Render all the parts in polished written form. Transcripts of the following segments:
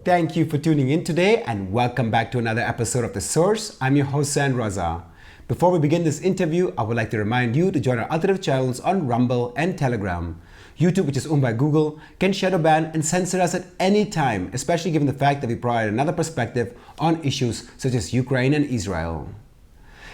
Thank you for tuning in today and welcome back to another episode of The Source. I'm your host, Zain Raza. Before we begin this interview, I would like to remind you to join our alternative channels on Rumble and Telegram. YouTube, which is owned by Google, can shadow ban and censor us at any time, especially given the fact that we provide another perspective on issues such as Ukraine and Israel.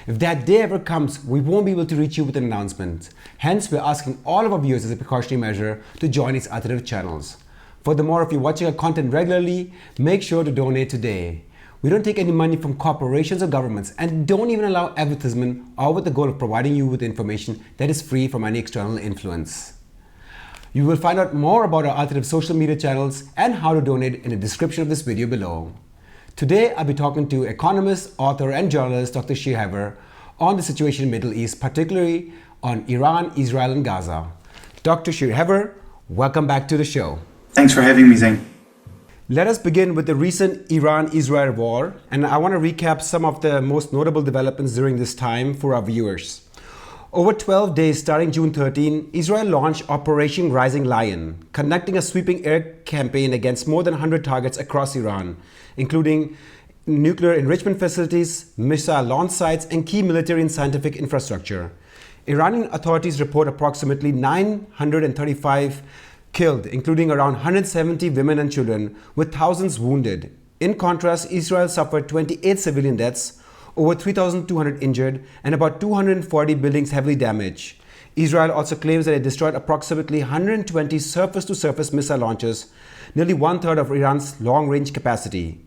If that day ever comes, we won't be able to reach you with an announcement. Hence, we're asking all of our viewers as a precautionary measure to join these alternative channels. Furthermore, if you're watching our content regularly, make sure to donate today. We don't take any money from corporations or governments and don't even allow advertisement, all with the goal of providing you with information that is free from any external influence. You will find out more about our alternative social media channels and how to donate in the description of this video below. Today, I'll be talking to economist, author, and journalist Dr. Shir Hever on the situation in the Middle East, particularly on Iran, Israel, and Gaza. Dr. Shir Hever, welcome back to the show. Thanks for having me, Zain. Let us begin with the recent Iran-Israel war, and I want to recap some of the most notable developments during this time for our viewers. Over 12 days starting June 13, Israel launched Operation Rising Lion, conducting a sweeping air campaign against more than 100 targets across Iran, including nuclear enrichment facilities, missile launch sites, and key military and scientific infrastructure. Iranian authorities report approximately 935 killed, including around 170 women and children, with thousands wounded. In contrast, Israel suffered 28 civilian deaths, over 3,200 injured, and about 240 buildings heavily damaged. Israel also claims that it destroyed approximately 120 surface-to-surface missile launches, nearly one-third of Iran's long-range capacity.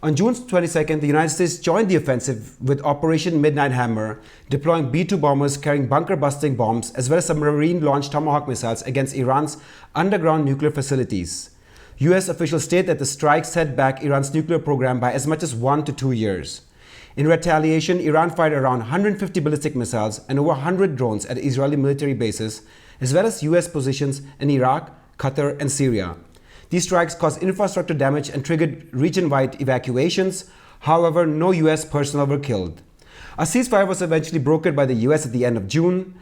On June 22nd, the United States joined the offensive with Operation Midnight Hammer, deploying B-2 bombers carrying bunker-busting bombs as well as submarine-launched Tomahawk missiles against Iran's underground nuclear facilities. U.S. officials state that the strike set back Iran's nuclear program by as much as 1 to 2 years. In retaliation, Iran fired around 150 ballistic missiles and over 100 drones at Israeli military bases, as well as U.S. positions in Iraq, Qatar, and Syria. These strikes caused infrastructure damage and triggered region-wide evacuations. However, no U.S. personnel were killed. A ceasefire was eventually brokered by the U.S. at the end of June,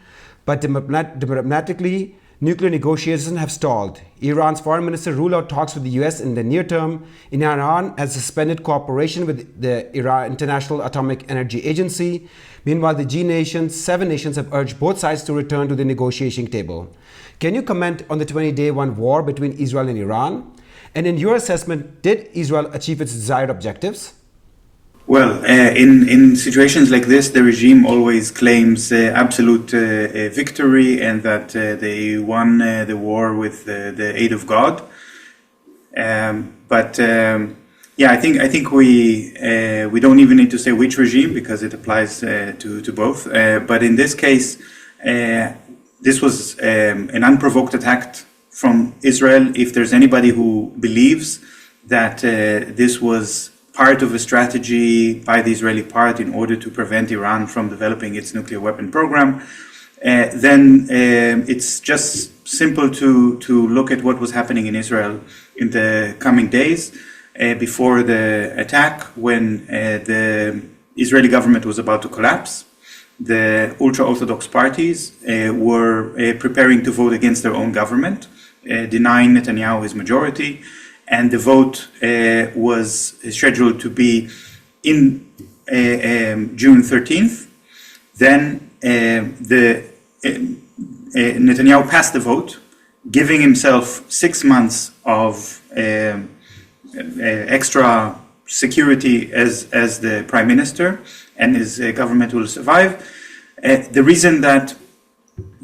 but diplomatically, nuclear negotiations have stalled. Iran's foreign minister ruled out talks with the U.S. in the near term. Iran has suspended cooperation with the Iran International Atomic Energy Agency. Meanwhile, the seven nations have urged both sides to return to the negotiating table. Can you comment on the 20-day war between Israel and Iran? And in your assessment, did Israel achieve its desired objectives? Well, in situations like this, the regime always claims absolute victory and that they won the war with the aid of God. I think we don't even need to say which regime because it applies to both. But in this case, this was an unprovoked attack from Israel. If there's anybody who believes that this was part of a strategy by the Israeli part in order to prevent Iran from developing its nuclear weapon program, then it's just simple to look at what was happening in Israel in the coming days before the attack, when the Israeli government was about to collapse. The ultra-Orthodox parties were preparing to vote against their own government, denying Netanyahu his majority, and the vote was scheduled to be in June 13th. Then Netanyahu passed the vote, giving himself 6 months of extra security as the prime minister, and his government will survive. The reason that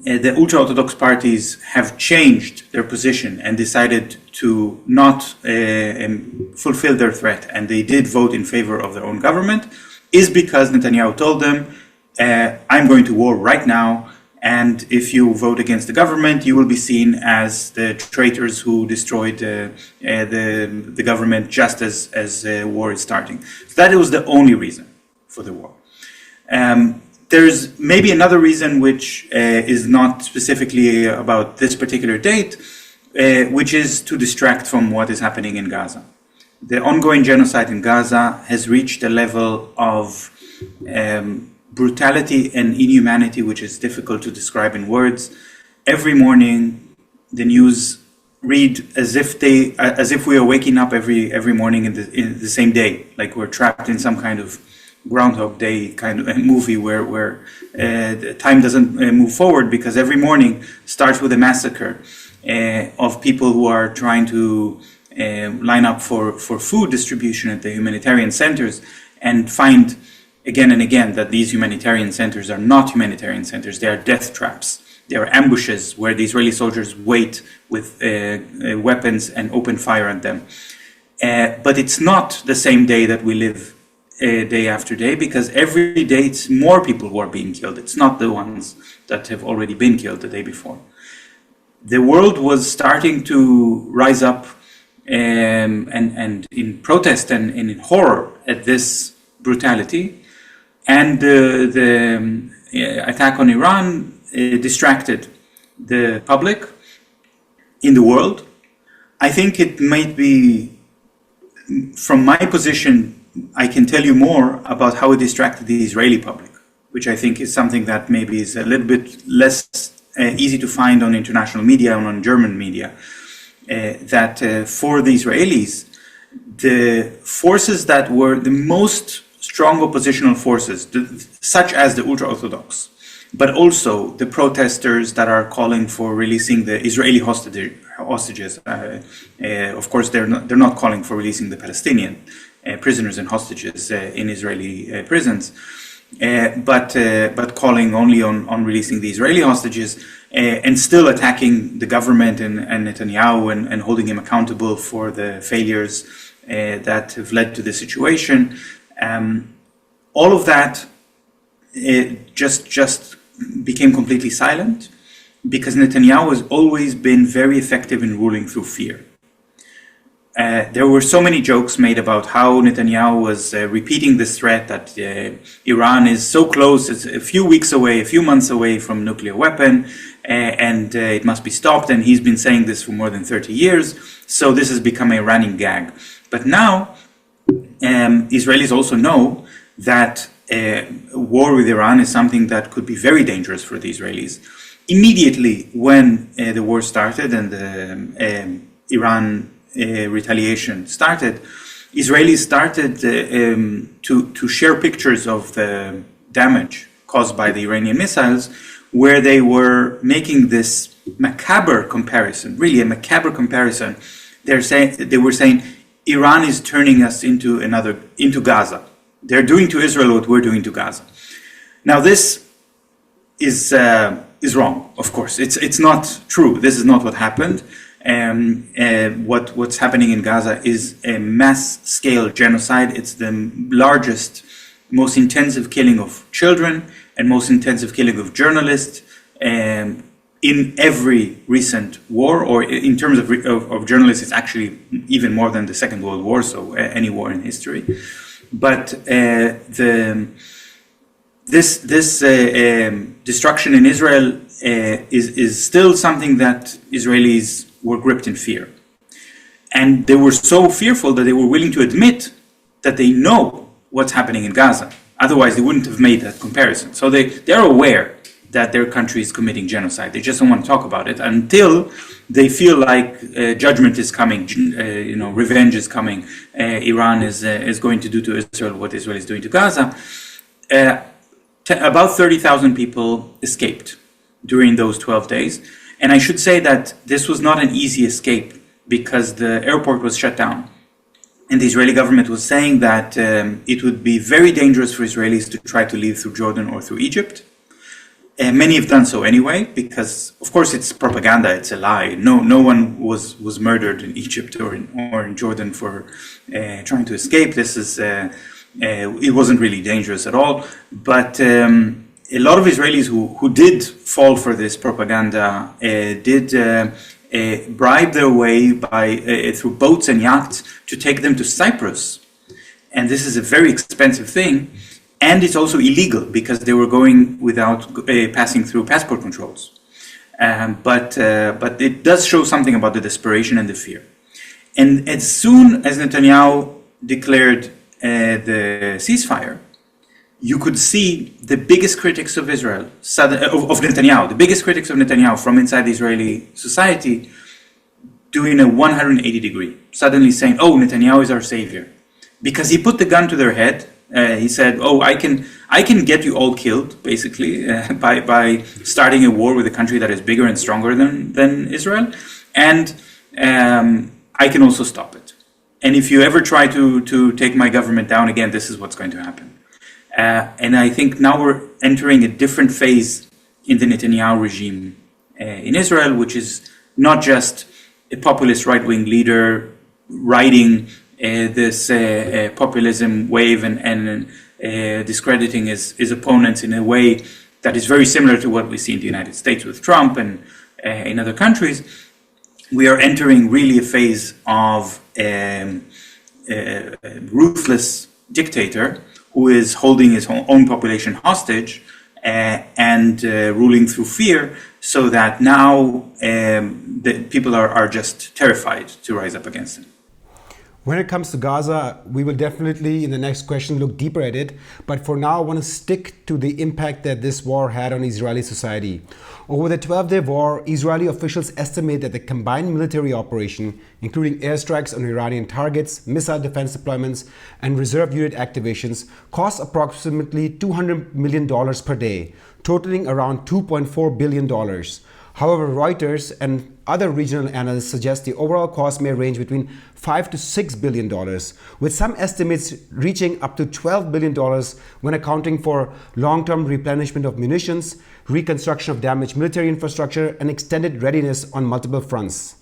the ultra-Orthodox parties have changed their position and decided to not fulfill their threat, and they did vote in favor of their own government, is because Netanyahu told them, I'm going to war right now, and if you vote against the government, you will be seen as the traitors who destroyed the government just as the war is starting. So that was the only reason for the war. There's maybe another reason which is not specifically about this particular date, which is to distract from what is happening in Gaza. The ongoing genocide in Gaza has reached a level of brutality and inhumanity which is difficult to describe in words. Every morning, the news read as if we are waking up every morning in the same day, like we're trapped in some kind of Groundhog Day kind of a movie where time doesn't move forward, because every morning starts with a massacre of people who are trying to line up for food distribution at the humanitarian centers, and find again and again that these humanitarian centers are not humanitarian centers. They are death traps. They are ambushes where the Israeli soldiers wait with weapons and open fire on them. But it's not the same day that we live day after day, because every day it's more people who are being killed. It's not the ones that have already been killed the day before. The world was starting to rise up and in protest and in horror at this brutality, and the attack on Iran distracted the public in the world. I think it might be, from my position, I can tell you more about how it distracted the Israeli public, which I think is something that maybe is a little bit less easy to find on international media and on German media. That for the Israelis, the forces that were the most strong oppositional forces, such as the ultra-Orthodox, but also the protesters that are calling for releasing the Israeli hostages. Of course, they're not calling for releasing the Palestinian prisoners and hostages in Israeli prisons, but calling only on releasing the Israeli hostages, and still attacking the government and Netanyahu and holding him accountable for the failures that have led to the situation. All of that just became completely silent, because Netanyahu has always been very effective in ruling through fear. There were so many jokes made about how Netanyahu was repeating this threat that Iran is so close, it's a few weeks away, a few months away from nuclear weapon, and it must be stopped. And he's been saying this for more than 30 years. So this has become a running gag. But now Israelis also know that war with Iran is something that could be very dangerous for the Israelis. Immediately when the war started and the Iran retaliation started, Israelis started to share pictures of the damage caused by the Iranian missiles, where they were making this macabre comparison, really a macabre comparison. They were saying Iran is turning us into Gaza. They're doing to Israel what we're doing to Gaza. Now this is wrong, of course. It's not true. This is not what happened. What's happening in Gaza is a mass-scale genocide. It's the largest, most intensive killing of children and most intensive killing of journalists in every recent war, or in terms of journalists, it's actually even more than the Second World War, so any war in history. But this destruction in Israel is still something that Israelis were gripped in fear. And they were so fearful that they were willing to admit that they know what's happening in Gaza. Otherwise, they wouldn't have made that comparison. So they're aware that their country is committing genocide. They just don't want to talk about it until they feel like judgment is coming, revenge is coming. Iran is going to do to Israel what Israel is doing to Gaza. About 30,000 people escaped during those 12 days. And I should say that this was not an easy escape, because the airport was shut down. And the Israeli government was saying that it would be very dangerous for Israelis to try to leave through Jordan or through Egypt. Many have done so anyway, because of course it's propaganda, it's a lie. No one was murdered in Egypt or in Jordan for trying to escape. This is it wasn't really dangerous at all. But a lot of Israelis who did fall for this propaganda did bribe their way through boats and yachts to take them to Cyprus. And this is a very expensive thing. And it's also illegal, because they were going without passing through passport controls. But it does show something about the desperation and the fear. And as soon as Netanyahu declared the ceasefire, you could see the biggest critics of Israel, of Netanyahu, the biggest critics of Netanyahu from inside the Israeli society, doing a 180 degree, suddenly saying, "Oh, Netanyahu is our savior," because he put the gun to their head. He said, "Oh, I can get you all killed, basically, by starting a war with a country that is bigger and stronger than Israel, and I can also stop it. And if you ever try to take my government down again, this is what's going to happen." And I think now we're entering a different phase in the Netanyahu regime in Israel, which is not just a populist right-wing leader riding this populism wave and discrediting his opponents in a way that is very similar to what we see in the United States with Trump and in other countries. We are entering really a phase of a ruthless dictator who is holding his own population hostage and ruling through fear, so that now the people are just terrified to rise up against him. When it comes to Gaza, we will definitely in the next question look deeper at it. But for now, I want to stick to the impact that this war had on Israeli society. Over the 12-day war, Israeli officials estimate that the combined military operation, including airstrikes on Iranian targets, missile defense deployments, and reserve unit activations, cost approximately $200 million per day, totaling around $2.4 billion. However, Reuters and other regional analysts suggest the overall cost may range between $5 to $6 billion, with some estimates reaching up to $12 billion when accounting for long-term replenishment of munitions, reconstruction of damaged military infrastructure, and extended readiness on multiple fronts.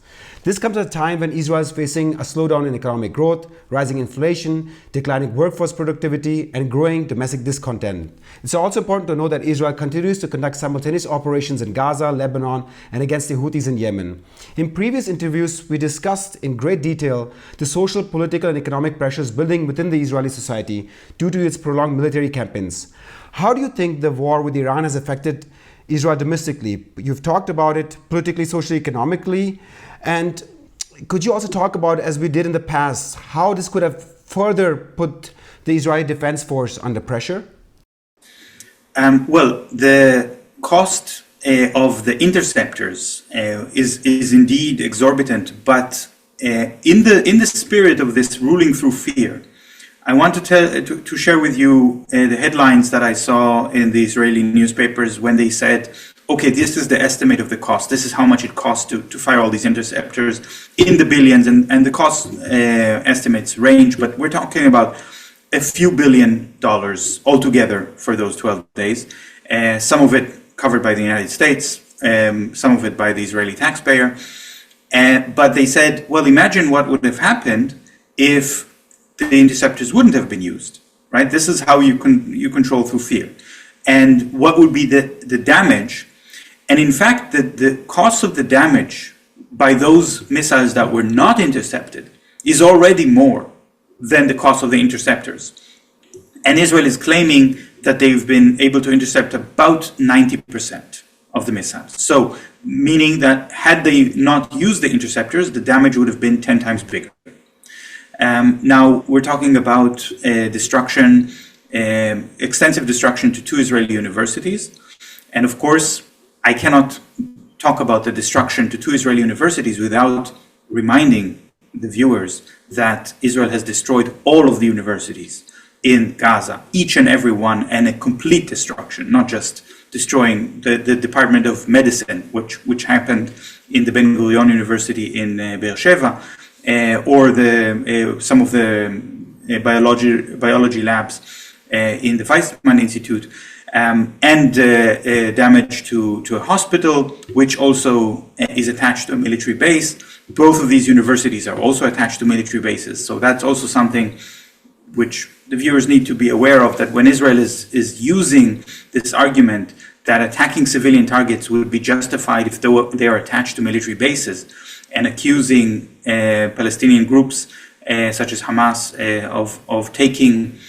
This comes at a time when Israel is facing a slowdown in economic growth, rising inflation, declining workforce productivity, and growing domestic discontent. It's also important to know that Israel continues to conduct simultaneous operations in Gaza, Lebanon, and against the Houthis in Yemen. In previous interviews, we discussed in great detail the social, political, and economic pressures building within the Israeli society due to its prolonged military campaigns. How do you think the war with Iran has affected Israel domestically? You've talked about it politically, socially, economically. And could you also talk about, as we did in the past, how this could have further put the Israeli Defense Force under pressure? Well, the cost of the interceptors is indeed exorbitant, but in the spirit of this ruling through fear, I want to share with you the headlines that I saw in the Israeli newspapers when they said, okay, this is the estimate of the cost. This is how much it costs to fire all these interceptors in the billions, and the cost estimates range, but we're talking about a few $1 billion altogether for those 12 days. Some of it covered by the United States, some of it by the Israeli taxpayer. But they said, well, imagine what would have happened if the interceptors wouldn't have been used, right? This is how you control through fear. And what would be the damage? And in fact, the cost of the damage by those missiles that were not intercepted is already more than the cost of the interceptors. And Israel is claiming that they've been able to intercept about 90% of the missiles. So, meaning that had they not used the interceptors, the damage would have been 10 times bigger. Now, we're talking about destruction, extensive destruction to 2 Israeli universities. And of course, I cannot talk about the destruction to 2 Israeli universities without reminding the viewers that Israel has destroyed all of the universities in Gaza, each and every one, and a complete destruction, not just destroying the Department of Medicine, which happened in the Ben Gurion University in Beersheba, or some of the biology labs in the Weizmann Institute, and damage to a hospital, which also is attached to a military base. Both of these universities are also attached to military bases. So that's also something which the viewers need to be aware of, that when Israel is using this argument that attacking civilian targets would be justified if they are attached to military bases, and accusing Palestinian groups such as Hamas of taking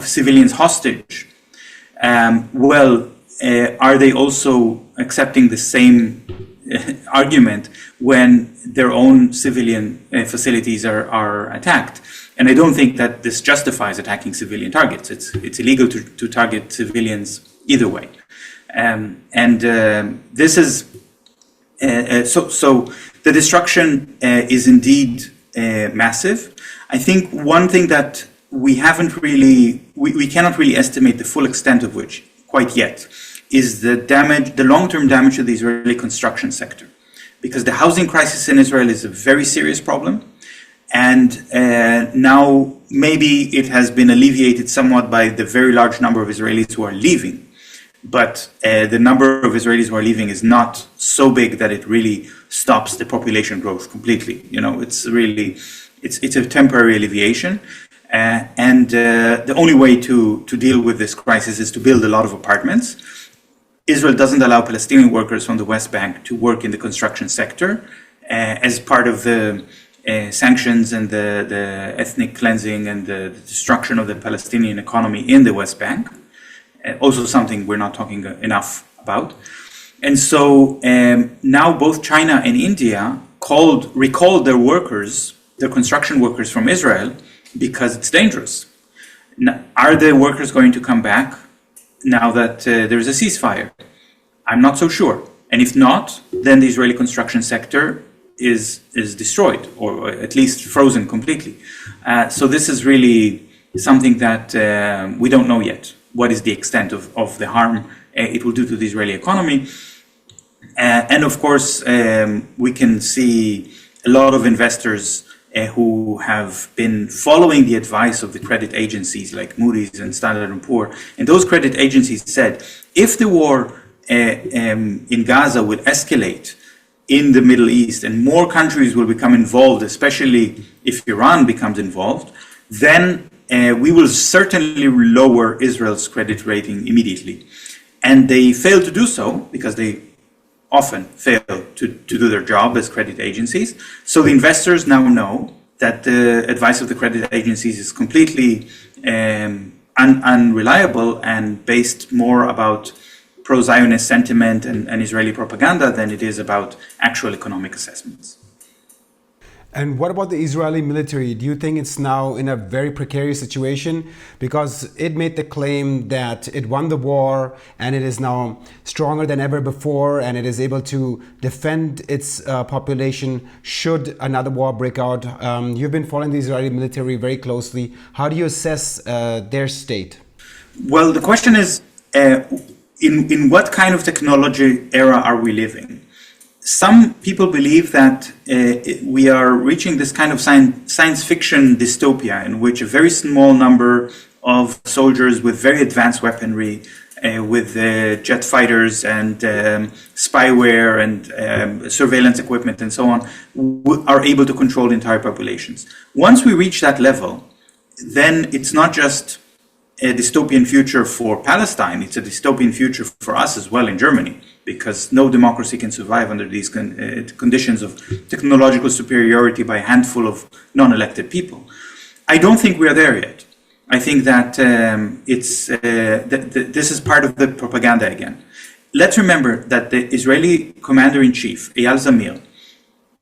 civilians hostage, are they also accepting the same argument when their own civilian facilities are attacked? And I don't think that this justifies attacking civilian targets. It's illegal to target civilians either way. This is So the destruction is indeed massive. I think one thing that we cannot really estimate the full extent of which quite yet is the long-term damage to the Israeli construction sector, because the housing crisis in Israel is a very serious problem. And now maybe it has been alleviated somewhat by the very large number of Israelis who are leaving. But the number of Israelis who are leaving is not so big that it really stops the population growth completely. It's a temporary alleviation. And the only way to deal with this crisis is to build a lot of apartments. Israel doesn't allow Palestinian workers from the West Bank to work in the construction sector as part of the sanctions and the ethnic cleansing and the destruction of the Palestinian economy in the West Bank. Also something we're not talking enough about. And so now both China and India recalled their construction workers from Israel because it's dangerous. Now, are the workers going to come back now that there's a ceasefire? I'm not so sure. And if not, then the Israeli construction sector is destroyed, or at least frozen completely. So this is really something that we don't know yet. What is the extent of the harm it will do to the Israeli economy? And of course, we can see a lot of investors who have been following the advice of the credit agencies like Moody's and Standard & Poor. And those credit agencies said, if the war in Gaza will escalate in the Middle East and more countries will become involved, especially if Iran becomes involved, then we will certainly lower Israel's credit rating immediately. And they failed to do so because they often fail to do their job as credit agencies. So the investors now know that the advice of the credit agencies is completely unreliable and based more about pro-Zionist sentiment and Israeli propaganda than it is about actual economic assessments. And what about the Israeli military? Do you think it's now in a very precarious situation? Because it made the claim that it won the war and it is now stronger than ever before and it is able to defend its population should another war break out. You've been following the Israeli military very closely. How do you assess their state? Well, the question is, in what kind of technology era are we living? Some people believe that we are reaching this kind of science fiction dystopia in which a very small number of soldiers with very advanced weaponry, with jet fighters and spyware and surveillance equipment and so on, are able to control entire populations. Once we reach that level, then it's not just a dystopian future for Palestine, it's a dystopian future for us as well in Germany, because no democracy can survive under these conditions of technological superiority by a handful of non-elected people. I don't think we are there yet. I think that this is part of the propaganda again. Let's remember that the Israeli commander-in-chief, Eyal Zamir,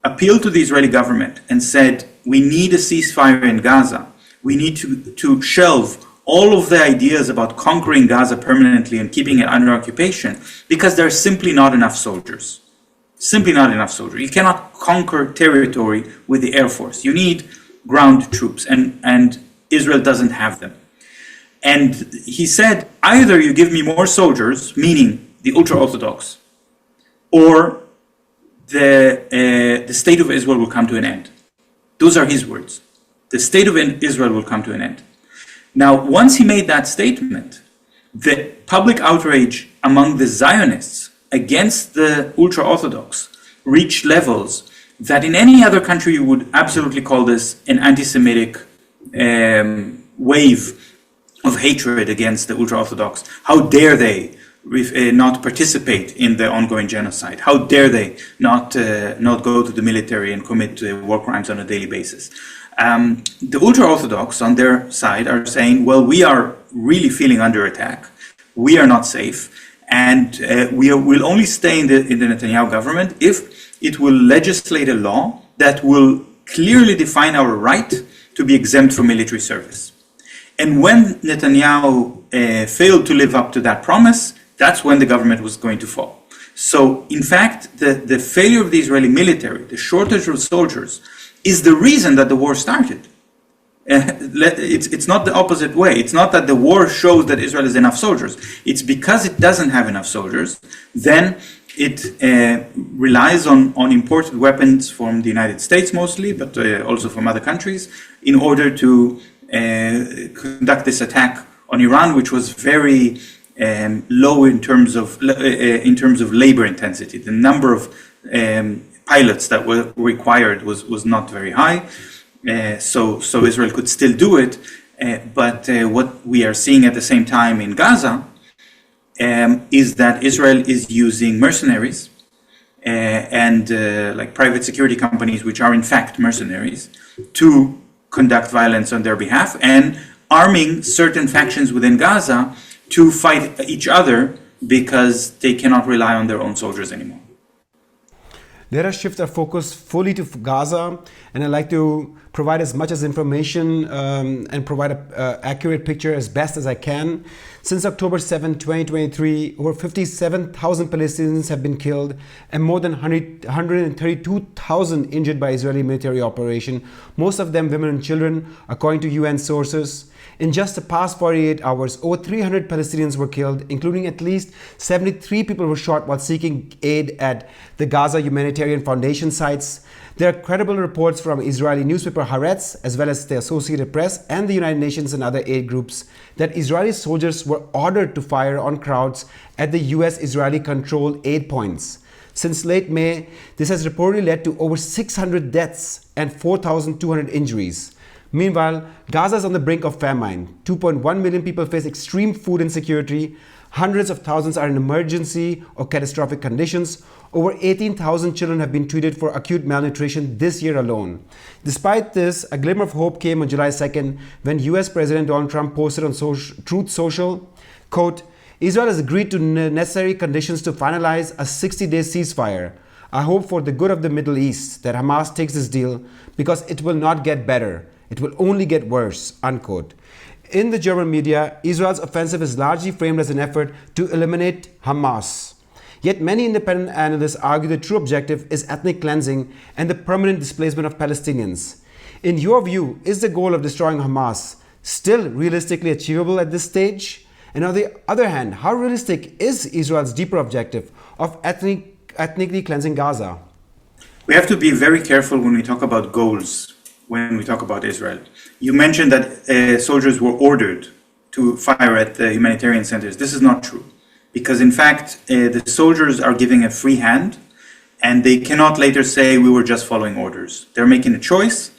appealed to the Israeli government and said, we need a ceasefire in Gaza. We need to shelve all of the ideas about conquering Gaza permanently and keeping it under occupation, because there are simply not enough soldiers. Simply not enough soldiers. You cannot conquer territory with the Air Force. You need ground troops, and Israel doesn't have them. And he said, either you give me more soldiers, meaning the ultra-Orthodox, or the state of Israel will come to an end. Those are his words. The state of Israel will come to an end. Now, once he made that statement, the public outrage among the Zionists against the ultra-Orthodox reached levels that in any other country you would absolutely call this an anti-Semitic wave of hatred against the ultra-Orthodox. How dare they not participate in the ongoing genocide? How dare they not go to the military and commit war crimes on a daily basis? The ultra-Orthodox on their side are saying, well, we are really feeling under attack. We are not safe. And we will only stay in the Netanyahu government if it will legislate a law that will clearly define our right to be exempt from military service. And when Netanyahu failed to live up to that promise, that's when the government was going to fall. So, in fact, the failure of the Israeli military, the shortage of soldiers, is the reason that the war started. It's not the opposite way. It's not that the war shows that Israel has enough soldiers. It's because it doesn't have enough soldiers, then it relies on imported weapons from the United States mostly, but also from other countries, in order to conduct this attack on Iran, which was very low in terms of labor intensity. The number of pilots that were required was not very high. So Israel could still do it, but what we are seeing at the same time in Gaza is that Israel is using mercenaries and like private security companies, which are in fact mercenaries, to conduct violence on their behalf, and arming certain factions within Gaza to fight each other because they cannot rely on their own soldiers anymore. Let us shift our focus fully to Gaza, and I'd like to provide as much as information and provide an accurate picture as best as I can. Since October 7, 2023, over 57,000 Palestinians have been killed and more than 132,000 injured by Israeli military operation, most of them women and children, according to UN sources. In just the past 48 hours, over 300 Palestinians were killed, including at least 73 people were shot while seeking aid at the Gaza Humanitarian Foundation sites. There are credible reports from Israeli newspaper Haaretz, as well as the Associated Press and the United Nations and other aid groups, that Israeli soldiers were ordered to fire on crowds at the US-Israeli controlled aid points. Since late May, this has reportedly led to over 600 deaths and 4,200 injuries. Meanwhile, Gaza is on the brink of famine. 2.1 million people face extreme food insecurity. Hundreds of thousands are in emergency or catastrophic conditions. Over 18,000 children have been treated for acute malnutrition this year alone. Despite this, a glimmer of hope came on July 2nd when US President Donald Trump posted on Truth Social, quote, Israel has agreed to necessary conditions to finalize a 60-day ceasefire. I hope for the good of the Middle East that Hamas takes this deal because it will not get better. It will only get worse, unquote. In the German media, Israel's offensive is largely framed as an effort to eliminate Hamas. Yet many independent analysts argue the true objective is ethnic cleansing and the permanent displacement of Palestinians. In your view, is the goal of destroying Hamas still realistically achievable at this stage? And on the other hand, how realistic is Israel's deeper objective of ethnically cleansing Gaza? We have to be very careful when we talk about goals, when we talk about Israel. You mentioned that soldiers were ordered to fire at the humanitarian centers. This is not true, because in fact, the soldiers are giving a free hand, and they cannot later say we were just following orders. They're making a choice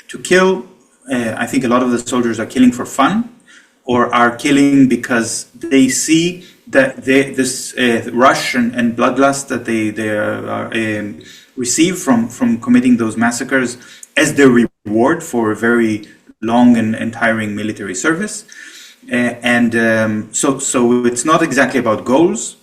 to kill. I think a lot of the soldiers are killing for fun, or are killing because they see that this rush and bloodlust that they receive from committing those massacres as their reward for a very long and tiring military service. So it's not exactly about goals.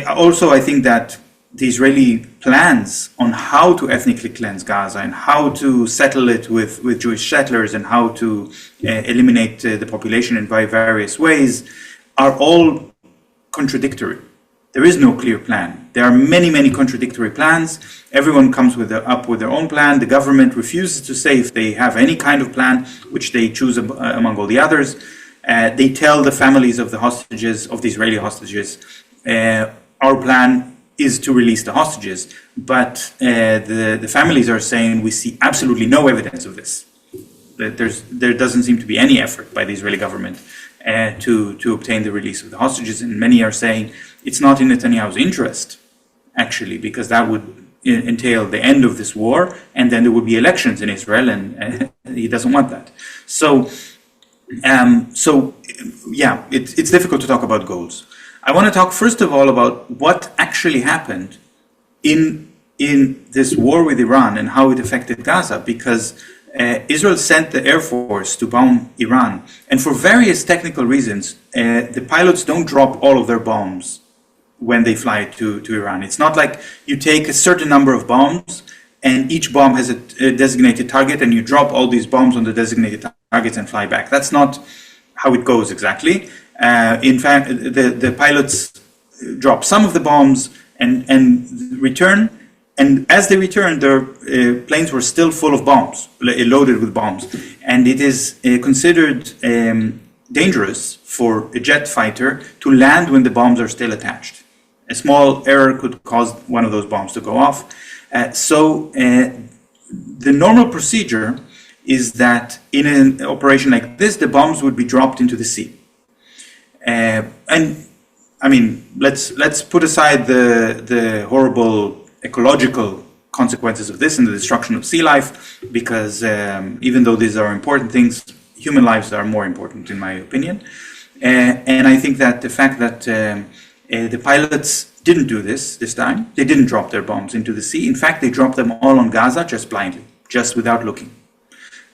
Also, I think that the Israeli plans on how to ethnically cleanse Gaza and how to settle it with Jewish settlers and how to eliminate the population in various ways are all contradictory. There is no clear plan. There are many, many contradictory plans. Everyone comes up with their own plan. The government refuses to say if they have any kind of plan, which they choose among all the others. They tell the families of the hostages, of the Israeli hostages, our plan is to release the hostages. But the families are saying we see absolutely no evidence of this. There doesn't seem to be any effort by the Israeli government to obtain the release of the hostages. And many are saying it's not in Netanyahu's interest, actually, because that would entail the end of this war, and then there would be elections in Israel, and he doesn't want that. So it's difficult to talk about goals. I want to talk first of all about what actually happened in this war with Iran and how it affected Gaza, because Israel sent the Air Force to bomb Iran, and for various technical reasons, the pilots don't drop all of their bombs when they fly to Iran. It's not like you take a certain number of bombs and each bomb has a designated target and you drop all these bombs on the designated targets and fly back. That's not how it goes exactly. In fact, the pilots drop some of the bombs and return. And as they returned, their planes were still full of bombs, loaded with bombs. And it is considered dangerous for a jet fighter to land when the bombs are still attached. A small error could cause one of those bombs to go off. So the normal procedure is that in an operation like this, the bombs would be dropped into the sea. And I mean, let's put aside the horrible ecological consequences of this and the destruction of sea life, because even though these are important things, human lives are more important, in my opinion. And I think that the fact that the pilots didn't do this time, they didn't drop their bombs into the sea. In fact, they dropped them all on Gaza just blindly, just without looking.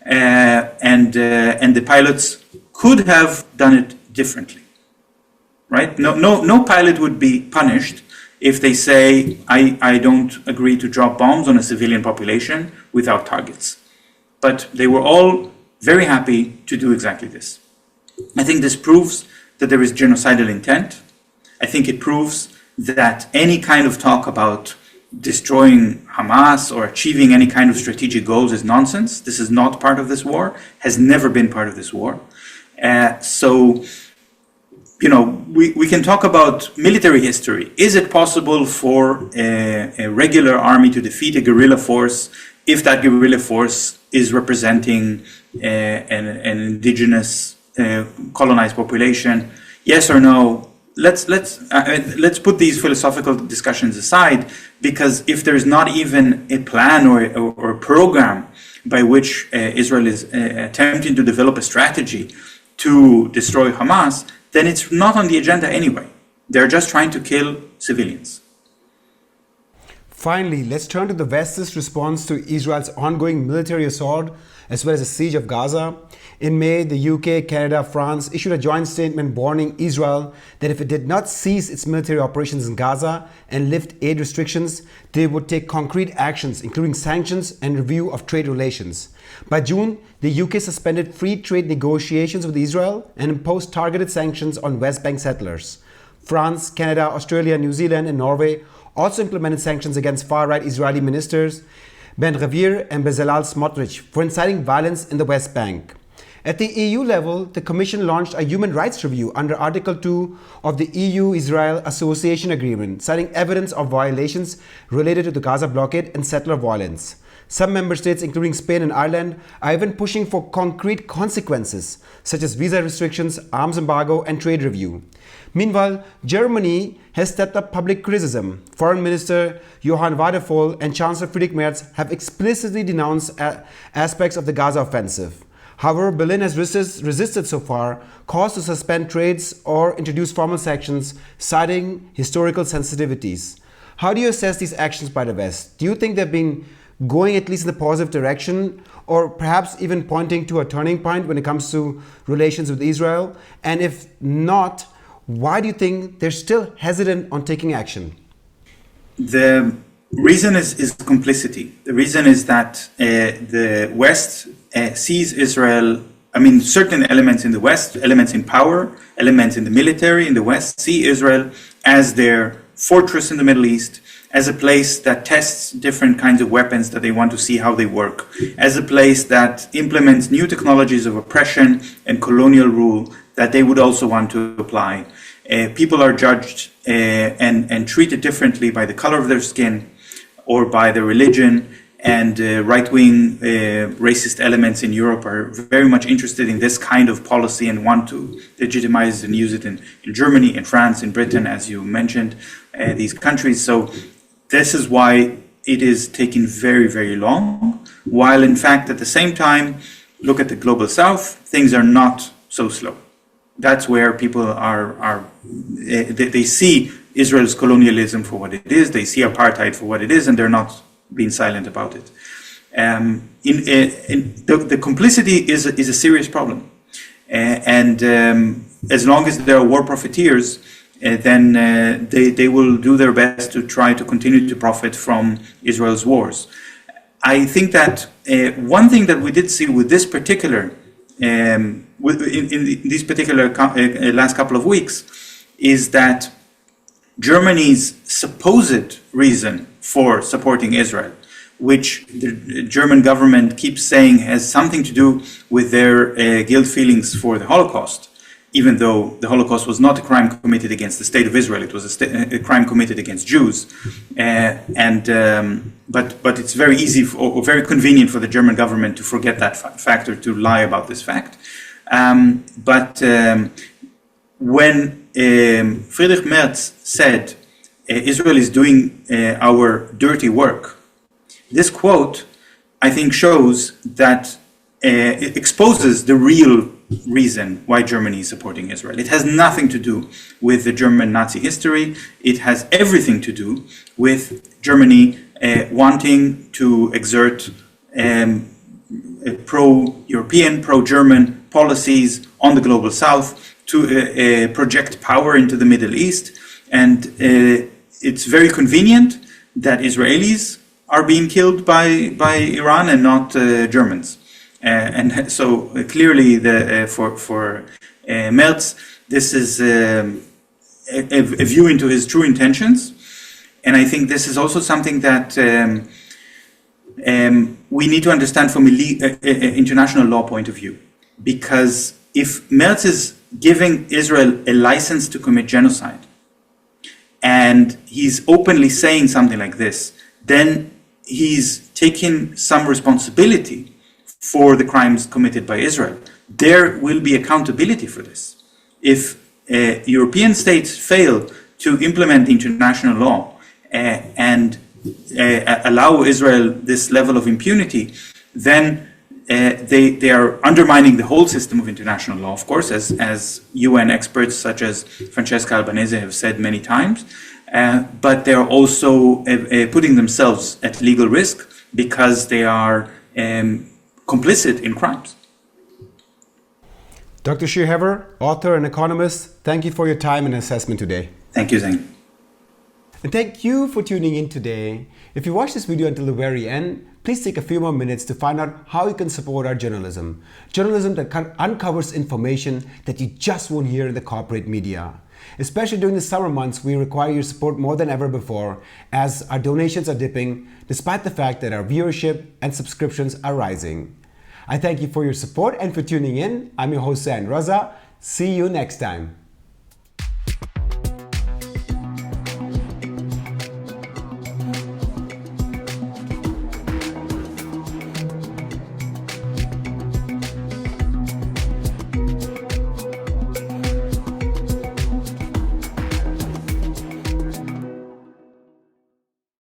And the pilots could have done it differently, right? No pilot would be punished if they say, I don't agree to drop bombs on a civilian population without targets. But they were all very happy to do exactly this. I think this proves that there is genocidal intent. I think it proves that any kind of talk about destroying Hamas or achieving any kind of strategic goals is nonsense. This is not part of this war, has never been part of this war. So, you know, we can talk about military history. Is it possible for a regular army to defeat a guerrilla force if that guerrilla force is representing an indigenous colonized population? Yes or no? Let's put these philosophical discussions aside, because if there is not even a plan or a program by which Israel is attempting to develop a strategy to destroy Hamas, then it's not on the agenda anyway. They're just trying to kill civilians. Finally, let's turn to the West's response to Israel's ongoing military assault as well as the siege of Gaza. In May, the UK, Canada, France issued a joint statement warning Israel that if it did not cease its military operations in Gaza and lift aid restrictions, they would take concrete actions, including sanctions and review of trade relations. By June, the UK suspended free trade negotiations with Israel and imposed targeted sanctions on West Bank settlers. France, Canada, Australia, New Zealand, and Norway also implemented sanctions against far-right Israeli ministers Ben-Gvir and Bezalel Smotrich for inciting violence in the West Bank. At the EU level, the Commission launched a human rights review under Article 2 of the EU-Israel Association Agreement, citing evidence of violations related to the Gaza blockade and settler violence. Some member states, including Spain and Ireland, are even pushing for concrete consequences, such as visa restrictions, arms embargo, and trade review. Meanwhile, Germany has stepped up public criticism. Foreign Minister Johann Wadephol and Chancellor Friedrich Merz have explicitly denounced aspects of the Gaza offensive. However, Berlin has resisted so far, calls to suspend trades or introduce formal sanctions, citing historical sensitivities. How do you assess these actions by the West? Do you think they've been going at least in the positive direction, or perhaps even pointing to a turning point when it comes to relations with Israel? And if not, why do you think they're still hesitant on taking action? The reason is complicity. The reason is that the West sees Israel, I mean, certain elements in the West, elements in power, elements in the military in the West, see Israel as their fortress in the Middle East, as a place that tests different kinds of weapons that they want to see how they work, as a place that implements new technologies of oppression and colonial rule that they would also want to apply. People are judged and treated differently by the color of their skin or by their religion, and right-wing racist elements in Europe are very much interested in this kind of policy and want to legitimize and use it in Germany, in France, in Britain, as you mentioned, these countries. So this is why it is taking very, very long, while in fact at the same time, look at the global south, things are not so slow. That's where people they see Israel's colonialism for what it is, they see apartheid for what it is, and they're not being silent about it. The complicity is a serious problem. And as long as there are war profiteers, then they will do their best to try to continue to profit from Israel's wars. I think that one thing that we did see with this particular, in these particular last couple of weeks, is that Germany's supposed reason for supporting Israel, which the German government keeps saying has something to do with their guilt feelings for the Holocaust, even though the Holocaust was not a crime committed against the state of Israel, it was a crime committed against Jews. But it's very easy or very convenient for the German government to forget that factor, to lie about this fact. When Friedrich Merz said, Israel is doing our dirty work, this quote, I think, shows that it exposes the real reason why Germany is supporting Israel. It has nothing to do with the German Nazi history. It has everything to do with Germany wanting to exert pro-European, pro-German policies on the global south to project power into the Middle East. And it's very convenient that Israelis are being killed by Iran and not Germans. And so clearly for Merz, this is a view into his true intentions. And I think this is also something that we need to understand from an international law point of view. Because if Merz is giving Israel a license to commit genocide, and he's openly saying something like this, then he's taking some responsibility for the crimes committed by Israel. There will be accountability for this. If European states fail to implement international law and allow Israel this level of impunity, then they are undermining the whole system of international law, of course, as UN experts such as Francesca Albanese have said many times, but they are also putting themselves at legal risk because they are complicit in crimes. Dr. Shir Hever, author and economist, thank you for your time and assessment today. Thank you, Zain. And thank you for tuning in today. If you watched this video until the very end, please take a few more minutes to find out how you can support our journalism. Journalism that uncovers information that you just won't hear in the corporate media. Especially during the summer months, we require your support more than ever before, as our donations are dipping, despite the fact that our viewership and subscriptions are rising. I thank you for your support and for tuning in. I'm your host, Zain Raza. See you next time.